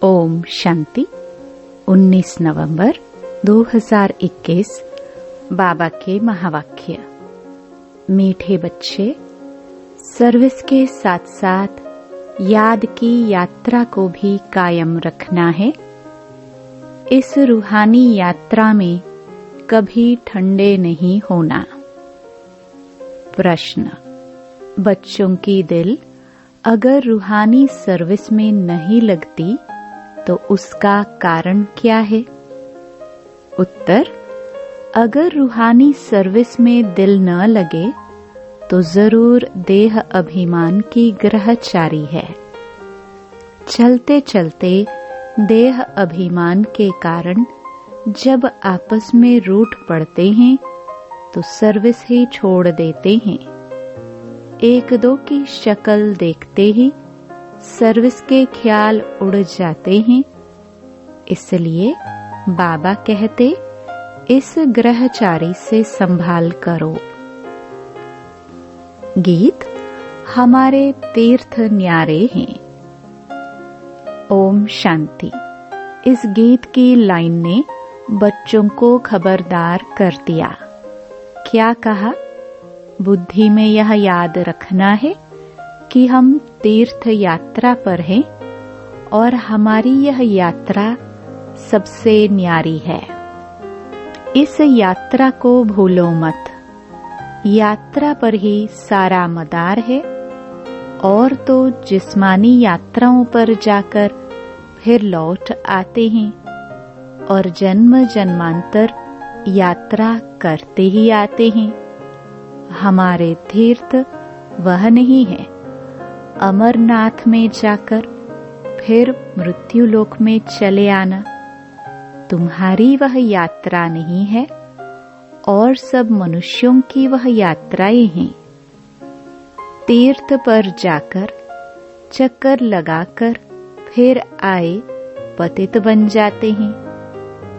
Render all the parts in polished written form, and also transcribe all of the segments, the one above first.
ओम शांति। 19 नवंबर 2021 बाबा के महावाक्य। मीठे बच्चे, सर्विस के साथ साथ याद की यात्रा को भी कायम रखना है। इस रूहानी यात्रा में कभी ठंडे नहीं होना। प्रश्न: बच्चों की दिल अगर रूहानी सर्विस में नहीं लगती तो उसका कारण क्या है? उत्तर: अगर रूहानी सर्विस में दिल न लगे तो जरूर देह अभिमान की ग्रहचारी है। चलते चलते देह अभिमान के कारण जब आपस में रूठ पड़ते हैं तो सर्विस ही छोड़ देते हैं। एक दो की शक्ल देखते ही सर्विस के ख्याल उड़ जाते हैं। इसलिए बाबा कहते, इस ग्रहचारी से संभाल करो। गीत हमारे तीर्थ न्यारे हैं। ओम शांति। इस गीत की लाइन ने बच्चों को खबरदार कर दिया। क्या कहा? बुद्धि में यह याद रखना है कि हम तीर्थ यात्रा पर हैं और हमारी यह यात्रा सबसे न्यारी है। इस यात्रा को भूलो मत। यात्रा पर ही सारा मदार है। और तो जिस्मानी यात्राओं पर जाकर फिर लौट आते हैं और जन्म जन्मांतर यात्रा करते ही आते हैं। हमारे तीर्थ वह नहीं है अमरनाथ में जाकर फिर मृत्युलोक में चले आना। तुम्हारी वह यात्रा नहीं है और सब मनुष्यों की वह यात्राएं हैं। तीर्थ पर जाकर चक्कर लगाकर फिर आए पतित बन जाते हैं।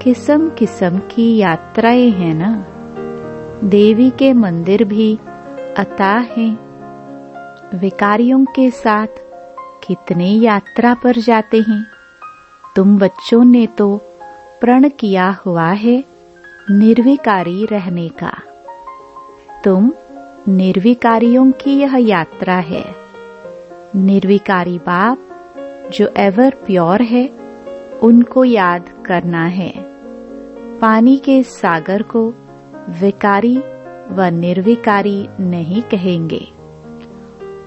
किस्म किस्म की यात्राएं हैं ना। देवी के मंदिर भी अताह हैं। विकारियों के साथ कितने यात्रा पर जाते हैं। तुम बच्चों ने तो प्रण किया हुआ है निर्विकारी रहने का। तुम निर्विकारियों की यह यात्रा है। निर्विकारी बाप जो एवर प्योर है उनको याद करना है। पानी के सागर को विकारी व निर्विकारी नहीं कहेंगे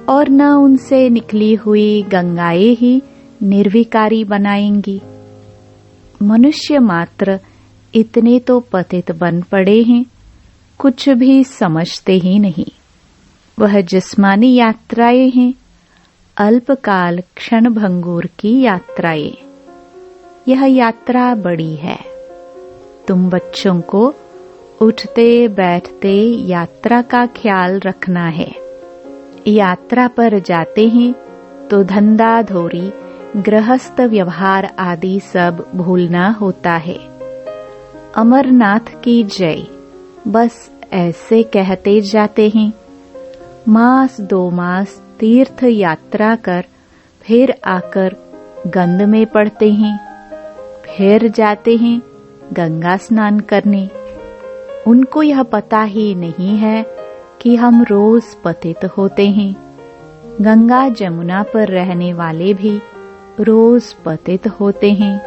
और न उनसे निकली हुई गंगाएं ही निर्विकारी बनाएंगी। मनुष्य मात्र इतने तो पतित बन पड़े हैं, कुछ भी समझते ही नहीं। वह जिस्मानी यात्राएं हैं, अल्पकाल क्षण भंगुर की यात्राएं। यह यात्रा बड़ी है। तुम बच्चों को उठते बैठते यात्रा का ख्याल रखना है। यात्रा पर जाते हैं तो धंधा धोरी गृहस्थ व्यवहार आदि सब भूलना होता है। अमरनाथ की जय बस ऐसे कहते जाते हैं। मास 2 मास तीर्थ यात्रा कर फिर आकर गंद में पड़ते हैं। फिर जाते हैं गंगा स्नान करने। उनको यह पता ही नहीं है कि हम रोज पतित होते हैं। गंगा जमुना पर रहने वाले भी रोज पतित होते हैं।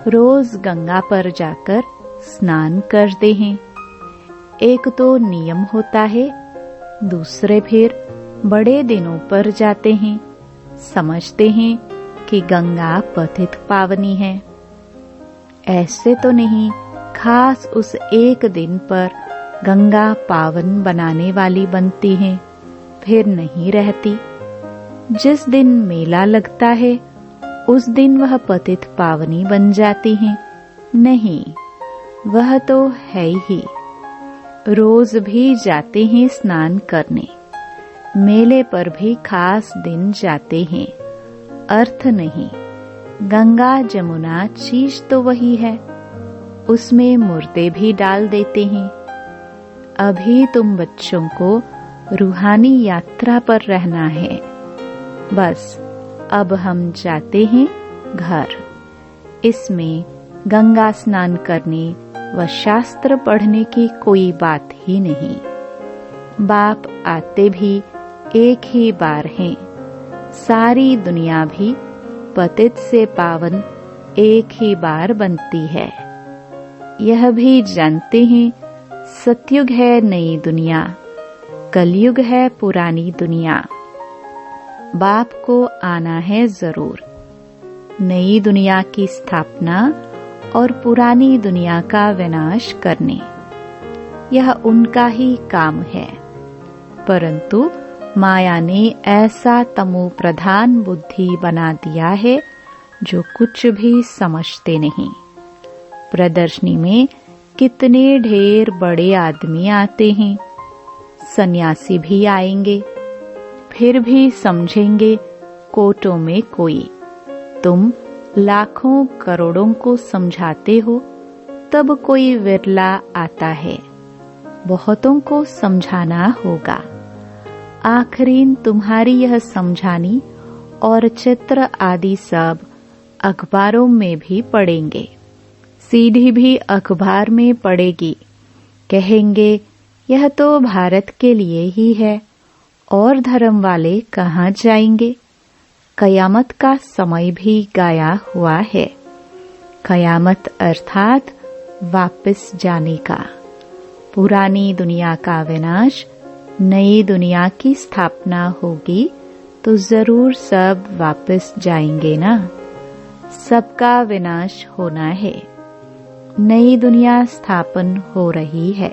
रोज गंगा पर जाकर स्नान करते हैं। एक तो नियम होता है, दूसरे फिर बड़े दिनों पर जाते हैं। समझते हैं कि गंगा पतित पावनी है। ऐसे तो नहीं, खास उस एक दिन पर गंगा पावन बनाने वाली बनती है, फिर नहीं रहती। जिस दिन मेला लगता है उस दिन वह पतित पावनी बन जाती हैं। नहीं, वह तो है ही। रोज भी जाते हैं स्नान करने। मेले पर भी खास दिन जाते हैं। अर्थ नहीं। गंगा जमुना चीज तो वही है, उसमें मुर्दे भी डाल देते हैं। अभी तुम बच्चों को रूहानी यात्रा पर रहना है। बस अब हम जाते हैं घर। इसमें गंगा स्नान करने व शास्त्र पढ़ने की कोई बात ही नहीं। बाप आते भी एक ही बार हैं। सारी दुनिया भी पतित से पावन एक ही बार बनती है। यह भी जानते हैं सतयुग है नई दुनिया, कलयुग है पुरानी दुनिया। बाप को आना है जरूर, नई दुनिया की स्थापना और पुरानी दुनिया का विनाश करने। यह उनका ही काम है, परंतु माया ने ऐसा तमो प्रधान बुद्धि बना दिया है जो कुछ भी समझते नहीं। प्रदर्शनी में कितने ढेर बड़े आदमी आते हैं, सन्यासी भी आएंगे, फिर भी समझेंगे कोटों में कोई। तुम लाखों करोड़ों को समझाते हो, तब कोई विरला आता है। बहुतों को समझाना होगा। आखिरीन तुम्हारी यह समझानी और चित्र आदि सब अखबारों में भी पढ़ेंगे। सीधी भी अखबार में पड़ेगी। कहेंगे यह तो भारत के लिए ही है, और धर्म वाले कहाँ जाएंगे। कयामत का समय भी गाया हुआ है। कयामत अर्थात वापस जाने का। पुरानी दुनिया का विनाश, नई दुनिया की स्थापना होगी तो जरूर सब वापस जाएंगे ना। सबका विनाश होना है। नई दुनिया स्थापन हो रही है।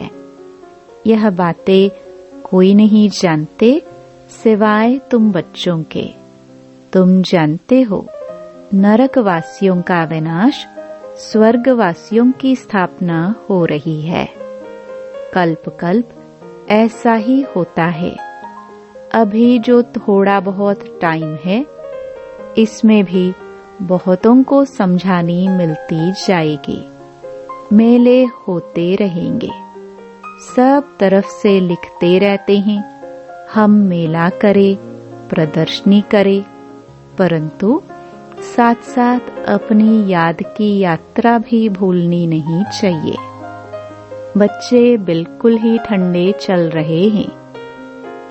यह बातें कोई नहीं जानते सिवाय तुम बच्चों के। तुम जानते हो नरकवासियों का विनाश, स्वर्गवासियों की स्थापना हो रही है। कल्प कल्प ऐसा ही होता है। अभी जो थोड़ा बहुत टाइम है, इसमें भी बहुतों को समझानी मिलती जाएगी। मेले होते रहेंगे। सब तरफ से लिखते रहते हैं हम मेला करें, प्रदर्शनी करें, परंतु साथ साथ अपनी याद की यात्रा भी भूलनी नहीं चाहिए। बच्चे बिल्कुल ही ठंडे चल रहे हैं।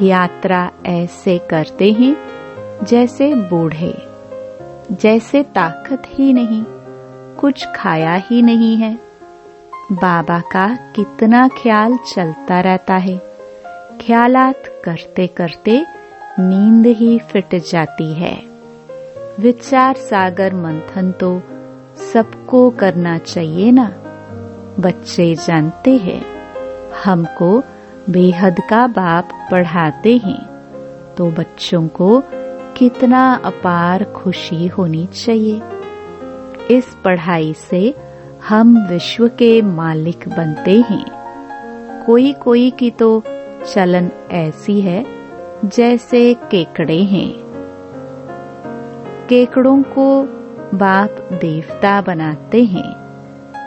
यात्रा ऐसे करते हैं जैसे बूढ़े, जैसे ताकत ही नहीं, कुछ खाया ही नहीं है। बाबा का कितना ख्याल चलता रहता है। ख्यालात करते करते नींद ही फिट जाती है। विचार सागर मंथन तो सबको करना चाहिए ना। बच्चे जानते हैं हमको बेहद का बाप पढ़ाते हैं, तो बच्चों को कितना अपार खुशी होनी चाहिए। इस पढ़ाई से हम विश्व के मालिक बनते हैं। कोई कोई की तो चलन ऐसी है जैसे केकड़े हैं। केकड़ों को बाप देवता बनाते हैं,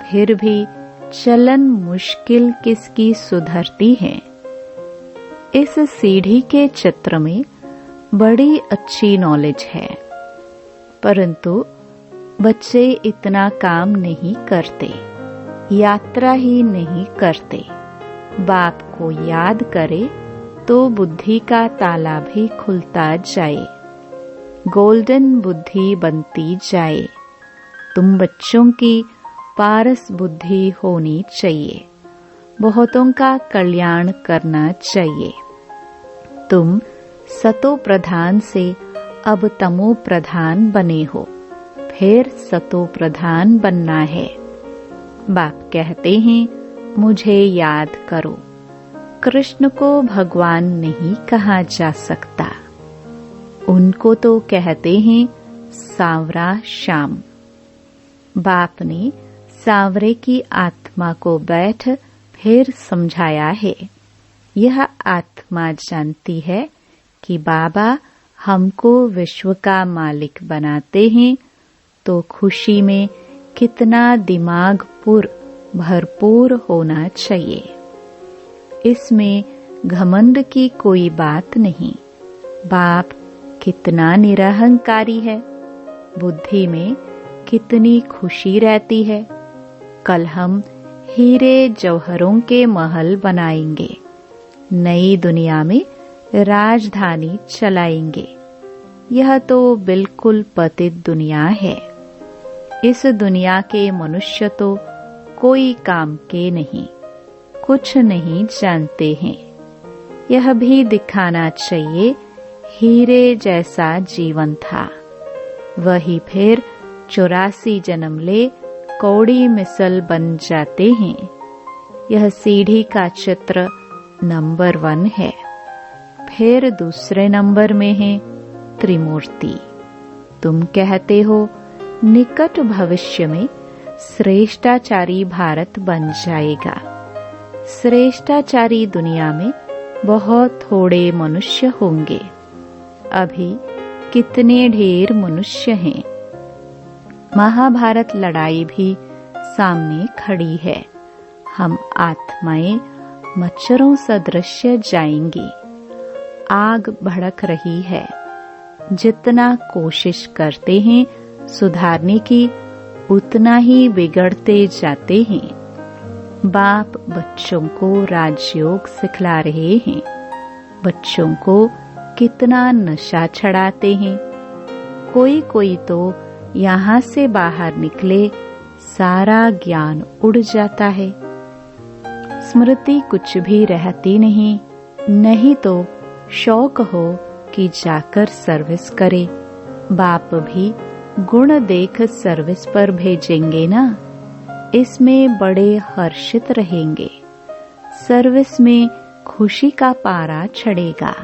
फिर भी चलन मुश्किल किसकी सुधरती है। इस सीढ़ी के चित्र में बड़ी अच्छी नॉलेज है, परंतु बच्चे इतना काम नहीं करते, यात्रा ही नहीं करते। बाप को याद करे तो बुद्धि का ताला भी खुलता जाए, गोल्डन बुद्धि बनती जाए। तुम बच्चों की पारस बुद्धि होनी चाहिए, बहुतों का कल्याण करना चाहिए। तुम सतो प्रधान से अब तमो प्रधान बने हो, फिर सतो प्रधान बनना है। बाप कहते हैं मुझे याद करो। कृष्ण को भगवान नहीं कहा जा सकता, उनको तो कहते हैं सांवरा श्याम। बाप ने सांवरे की आत्मा को बैठ फिर समझाया है। यह आत्मा जानती है कि बाबा हमको विश्व का मालिक बनाते हैं, तो खुशी में कितना दिमाग भरपूर होना चाहिए। इसमें घमंड की कोई बात नहीं। बाप कितना निरहंकारी है। बुद्धि में कितनी खुशी रहती है। कल हम हीरे जौहरों के महल बनाएंगे, नई दुनिया में राजधानी चलाएंगे। यह तो बिल्कुल पतित दुनिया है। इस दुनिया के मनुष्य तो कोई काम के नहीं, कुछ नहीं जानते हैं। यह भी दिखाना चाहिए हीरे जैसा जीवन था, वही फिर 84 जन्म ले कौड़ी मिसल बन जाते हैं। यह सीढ़ी का चित्र नंबर 1 है। फिर दूसरे नंबर में है त्रिमूर्ति। तुम कहते हो निकट भविष्य में श्रेष्ठाचारी भारत बन जाएगा। श्रेष्ठाचारी दुनिया में बहुत थोड़े मनुष्य होंगे। अभी कितने ढेर मनुष्य हैं। महाभारत लड़ाई भी सामने खड़ी है। हम आत्माएं मच्छरों सदृश जाएंगी। आग भड़क रही है। जितना कोशिश करते हैं सुधारने की, उतना ही बिगड़ते जाते हैं। बाप बच्चों को राजयोग सिखला रहे हैं। बच्चों को कितना नशा चढ़ाते हैं। कोई कोई तो यहाँ से बाहर निकले सारा ज्ञान उड़ जाता है। स्मृति कुछ भी रहती नहीं। नहीं तो शौक हो कि जाकर सर्विस करे। बाप भी गुण देख सर्विस पर भेजेंगे ना। इसमें बड़े हर्षित रहेंगे। सर्विस में खुशी का पारा चढ़ेगा।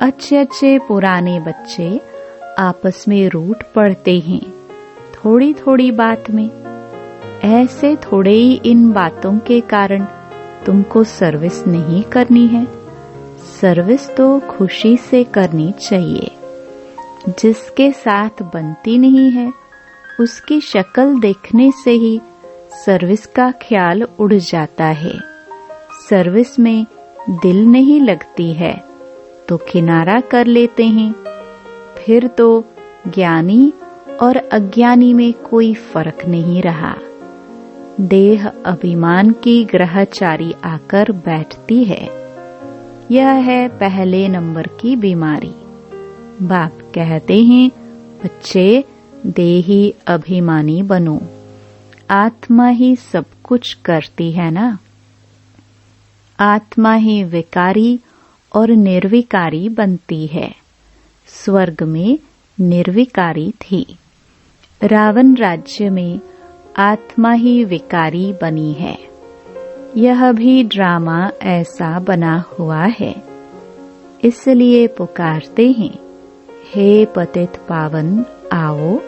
अच्छे अच्छे पुराने बच्चे आपस में रूठ पड़ते हैं थोड़ी थोड़ी बात में। ऐसे थोड़े ही इन बातों के कारण तुमको सर्विस नहीं करनी है। सर्विस तो खुशी से करनी चाहिए। जिसके साथ बनती नहीं है उसकी शक्ल देखने से ही सर्विस का ख्याल उड़ जाता है। सर्विस में दिल नहीं लगती है तो किनारा कर लेते हैं। फिर तो ज्ञानी और अज्ञानी में कोई फर्क नहीं रहा। देह अभिमान की ग्रहचारी आकर बैठती है। यह है पहले नंबर की बीमारी। बाप कहते हैं बच्चे देही अभिमानी बनो। आत्मा ही सब कुछ करती है ना। आत्मा ही विकारी और निर्विकारी बनती है। स्वर्ग में निर्विकारी थी। रावण राज्य में आत्मा ही विकारी बनी है। यह भी ड्रामा ऐसा बना हुआ है। इसलिए पुकारते हैं हे पतित पावन आओ।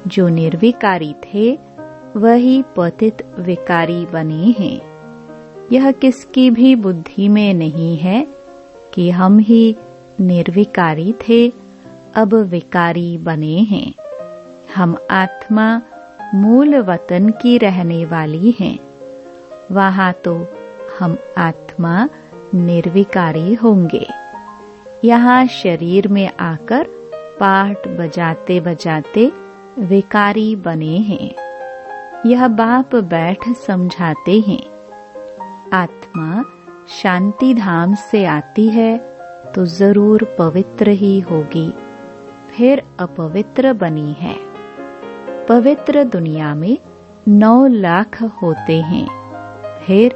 जो निर्विकारी थे वही पतित विकारी बने हैं। यह किसकी भी बुद्धि में नहीं है कि हम ही निर्विकारी थे, अब विकारी बने हैं। हम आत्मा मूल वतन की रहने वाली हैं। वहाँ तो हम आत्मा निर्विकारी होंगे। यहाँ शरीर में आकर पाठ बजाते बजाते विकारी बने हैं। यह बाप बैठ समझाते हैं। आत्मा शांति धाम से आती है तो जरूर पवित्र ही होगी, फिर अपवित्र बनी है। पवित्र दुनिया में 9 लाख होते हैं। फिर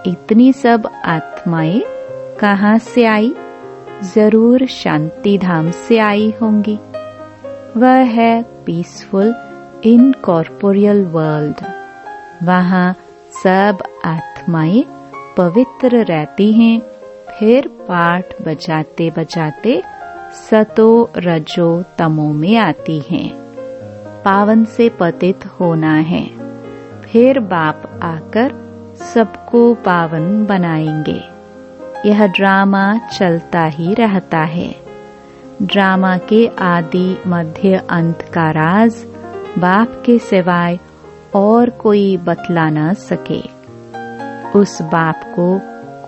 इतनी सब आत्माएं कहाँ से आई? जरूर शांति धाम से आई होंगी। वह है पीसफुल इनकॉर्पोरियल वर्ल्ड। वहाँ सब आत्माएं पवित्र रहती हैं। फिर पाठ बजाते बजाते सतो रजो तमो में आती हैं। पावन से पतित होना है। फिर बाप आकर सबको पावन बनाएंगे। यह ड्रामा चलता ही रहता है। ड्रामा के आदि मध्य अंत का राज बाप के सिवाय और कोई बतला न सके। उस बाप को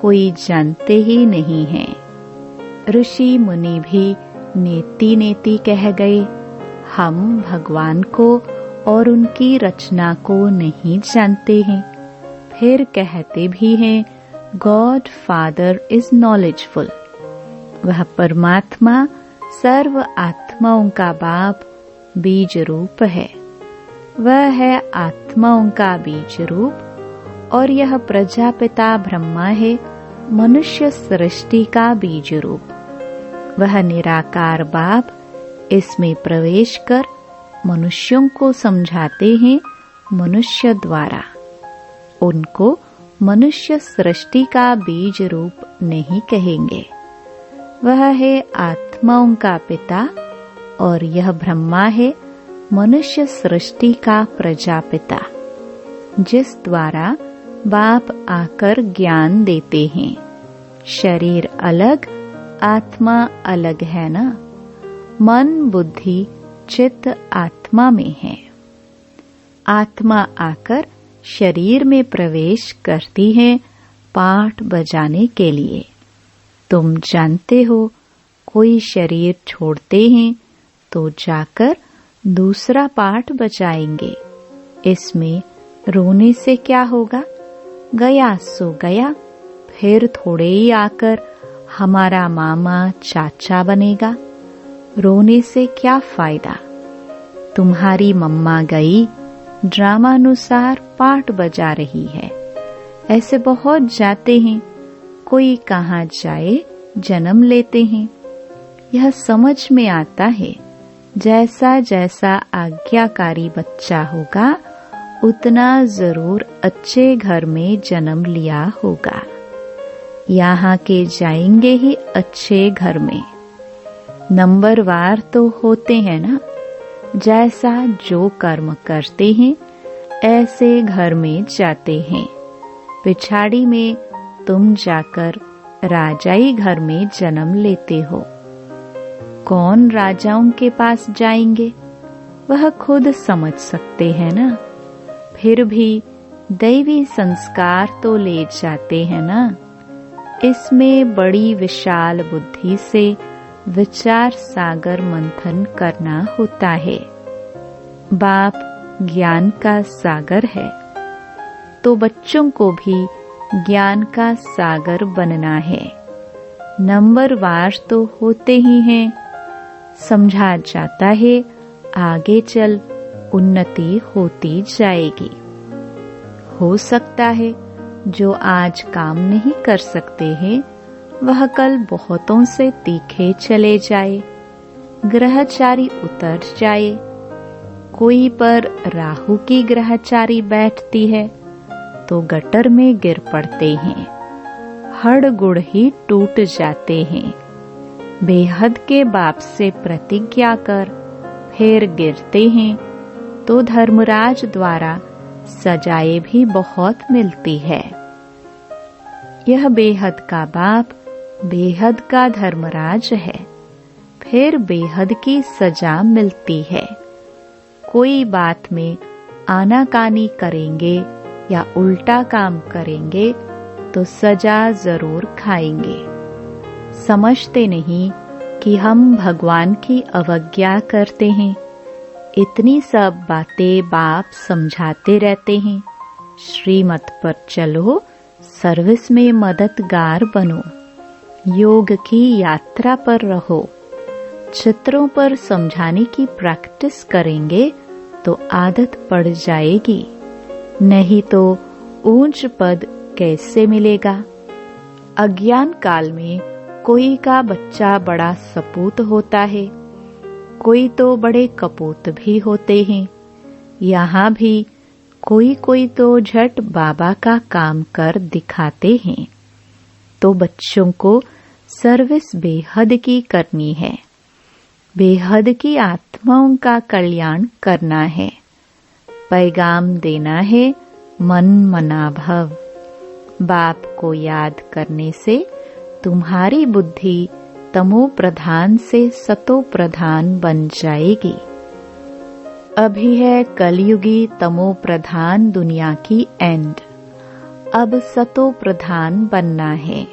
कोई जानते ही नहीं है। ऋषि मुनि भी नेति नेति कह गए। हम भगवान को और उनकी रचना को नहीं जानते हैं, फिर कहते भी हैं गॉड फादर इज नॉलेजफुल। वह परमात्मा सर्व आत्माओं का बाप बीज रूप है। वह है आत्माओं का बीज रूप और यह प्रजापिता ब्रह्मा है मनुष्य सृष्टि का बीज रूप। वह निराकार बाप इसमें प्रवेश कर मनुष्यों को समझाते हैं मनुष्य द्वारा। उनको मनुष्य सृष्टि का बीज रूप नहीं कहेंगे। वह है आत्माओं का पिता और यह ब्रह्मा है मनुष्य सृष्टि का प्रजापिता, जिस द्वारा बाप आकर ज्ञान देते हैं। शरीर अलग, आत्मा अलग है ना। मन, बुद्धि, चित्त आत्मा में है। आत्मा आकर शरीर में प्रवेश करती है पाठ बजाने के लिए। तुम जानते हो, कोई शरीर छोड़ते हैं तो जाकर दूसरा पाठ बजाएंगे। इसमें रोने से क्या होगा? गया सो गया, फिर थोड़े ही आकर हमारा मामा चाचा बनेगा। रोने से क्या फायदा? तुम्हारी मम्मा गई, ड्रामानुसार पाठ बजा रही है। ऐसे बहुत जाते हैं, कोई कहाँ जाए जन्म लेते हैं। यह समझ में आता है, जैसा जैसा आज्ञाकारी बच्चा होगा उतना जरूर अच्छे घर में जन्म लिया होगा। यहाँ के जाएंगे ही अच्छे घर में। नंबरवार तो होते हैं ना। जैसा जो कर्म करते हैं ऐसे घर में जाते हैं। पिछाड़ी में तुम जाकर राजाई घर में जन्म लेते हो। कौन राजाओं के पास जाएंगे? वह खुद समझ सकते हैं ना। फिर भी दैवी संस्कार तो ले जाते हैं ना। इसमें बड़ी विशाल बुद्धि से विचार सागर मंथन करना होता है। बाप ज्ञान का सागर है, तो बच्चों को भी ज्ञान का सागर बनना है। नंबरवार तो होते ही हैं। समझा जाता है आगे चल उन्नति होती जाएगी। हो सकता है जो आज काम नहीं कर सकते हैं वह कल बहुतों से तीखे चले जाए, ग्रहचारी उतर जाए। कोई पर राहु की ग्रहचारी बैठती है तो गटर में गिर पड़ते हैं, हड़ गुड़ ही टूट जाते हैं। बेहद के बाप से प्रतिज्ञा कर फिर गिरते हैं तो धर्मराज द्वारा सजाएं भी बहुत मिलती है। यह बेहद का बाप बेहद का धर्मराज है, फिर बेहद की सजा मिलती है। कोई बात में आनाकानी करेंगे या उल्टा काम करेंगे तो सजा जरूर खाएंगे। समझते नहीं कि हम भगवान की अवज्ञा करते हैं। इतनी सब बातें बाप समझाते रहते हैं। श्रीमत पर चलो, सर्विस में मददगार बनो, योग की यात्रा पर रहो। चित्रों पर समझाने की प्रैक्टिस करेंगे तो आदत पड़ जाएगी, नहीं तो ऊंच पद कैसे मिलेगा। अज्ञान काल में कोई का बच्चा बड़ा सपूत होता है, कोई तो बड़े कपूत भी होते हैं। यहाँ भी कोई कोई तो झट बाबा का काम कर दिखाते हैं। तो बच्चों को सर्विस बेहद की करनी है, बेहद की आत्माओं का कल्याण करना है। पैगाम देना है मन मना भव। बाप को याद करने से तुम्हारी बुद्धि तमो प्रधान से सतो प्रधान बन जाएगी। अभी है कलयुगी तमो प्रधान दुनिया की एंड, अब सतो प्रधान बनना है।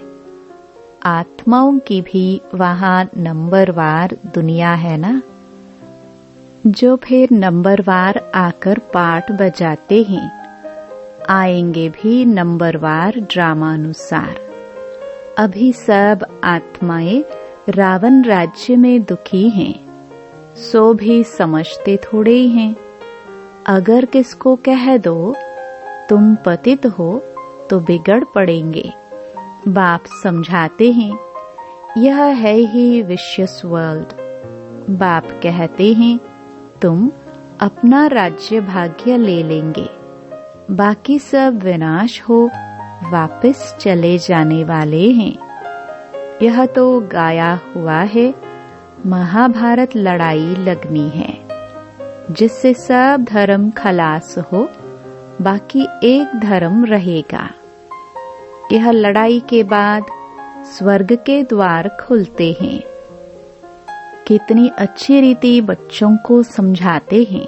आत्माओं की भी वहां नंबरवार दुनिया है ना। जो फिर नंबरवार आकर पाठ बजाते हैं, आएंगे भी नंबरवार ड्रामानुसार। अभी सब आत्माएं रावण राज्य में दुखी हैं, सो भी समझते थोड़े ही हैं। अगर किसको कह दो तुम पतित हो तो बिगड़ पड़ेंगे। बाप समझाते हैं, यह है ही विशियस वर्ल्ड। बाप कहते हैं, तुम अपना राज्य भाग्य ले लेंगे, बाकी सब विनाश हो वापस चले जाने वाले हैं। यह तो गाया हुआ है, महाभारत लड़ाई लगनी है, जिससे सब धर्म खलास हो, बाकी एक धर्म रहेगा। यह लड़ाई के बाद स्वर्ग के द्वार खुलते हैं। कितनी अच्छी रीति बच्चों को समझाते हैं।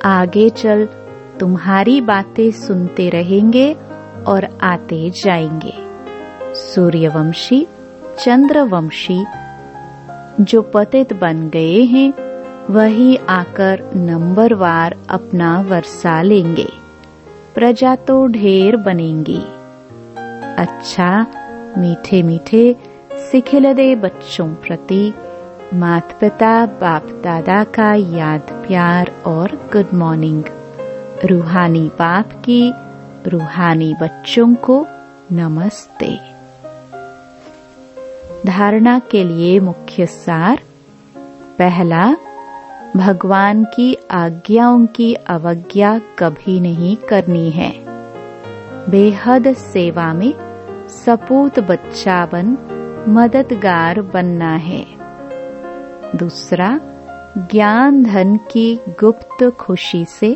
आगे चल तुम्हारी बातें सुनते रहेंगे और आते जाएंगे। सूर्यवंशी, चंद्रवंशी जो पतित बन गए हैं, वही आकर नंबरवार अपना वर्षा लेंगे। प्रजा तो ढेर बनेंगी। अच्छा मीठे मीठे सिखिल दे बच्चों प्रति माता पिता बाप दादा का याद प्यार और गुड मॉर्निंग। रूहानी बाप की रूहानी बच्चों को नमस्ते। धारणा के लिए मुख्य सार। पहला, भगवान की आज्ञाओं की अवज्ञा कभी नहीं करनी है। बेहद सेवा में सपूत बच्चा बन मददगार बनना है। दूसरा, ज्ञान धन की गुप्त खुशी से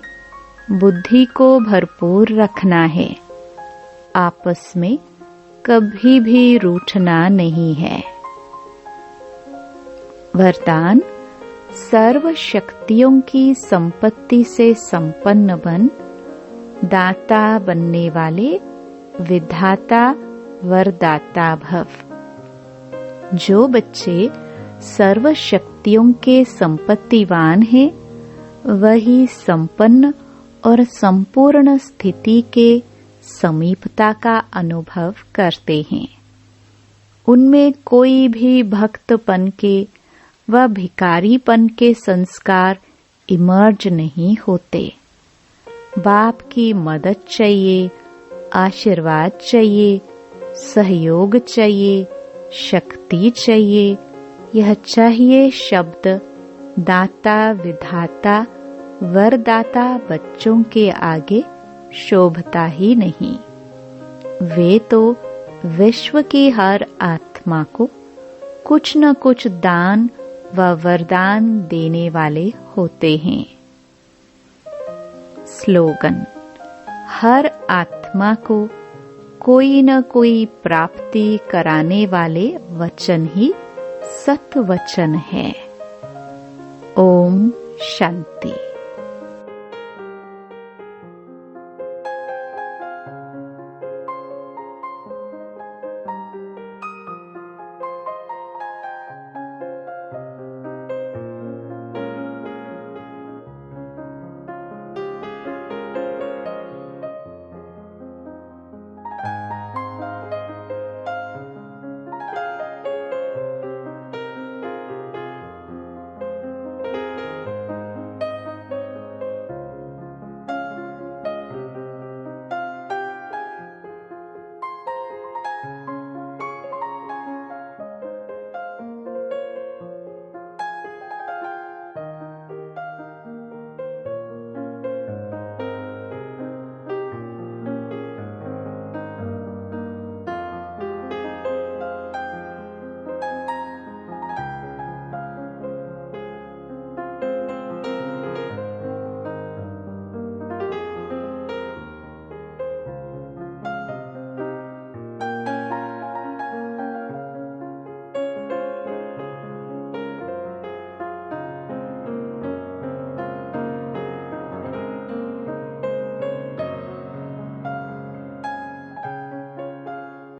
बुद्धि को भरपूर रखना है। आपस में कभी भी रूठना नहीं है। वरदान, सर्व शक्तियों की संपत्ति से संपन्न बन दाता बनने वाले विधाता वरदाता भव। जो बच्चे सर्व शक्तियों के संपत्तिवान हैं, वही संपन्न और संपूर्ण स्थिति के समीपता का अनुभव करते हैं। उनमें कोई भी भक्तपन के व भिखारीपन के संस्कार इमर्ज नहीं होते। बाप की मदद चाहिए, आशीर्वाद चाहिए, सहयोग चाहिए, शक्ति चाहिए। यह चाहिए शब्द दाता विधाता वरदाता बच्चों के आगे शोभता ही नहीं। वे तो विश्व की हर आत्मा को कुछ न कुछ दान व वरदान देने वाले होते हैं। स्लोगन, हर आत्मा को कोई न कोई प्राप्ति कराने वाले वचन ही सत वचन है। ओम शांति।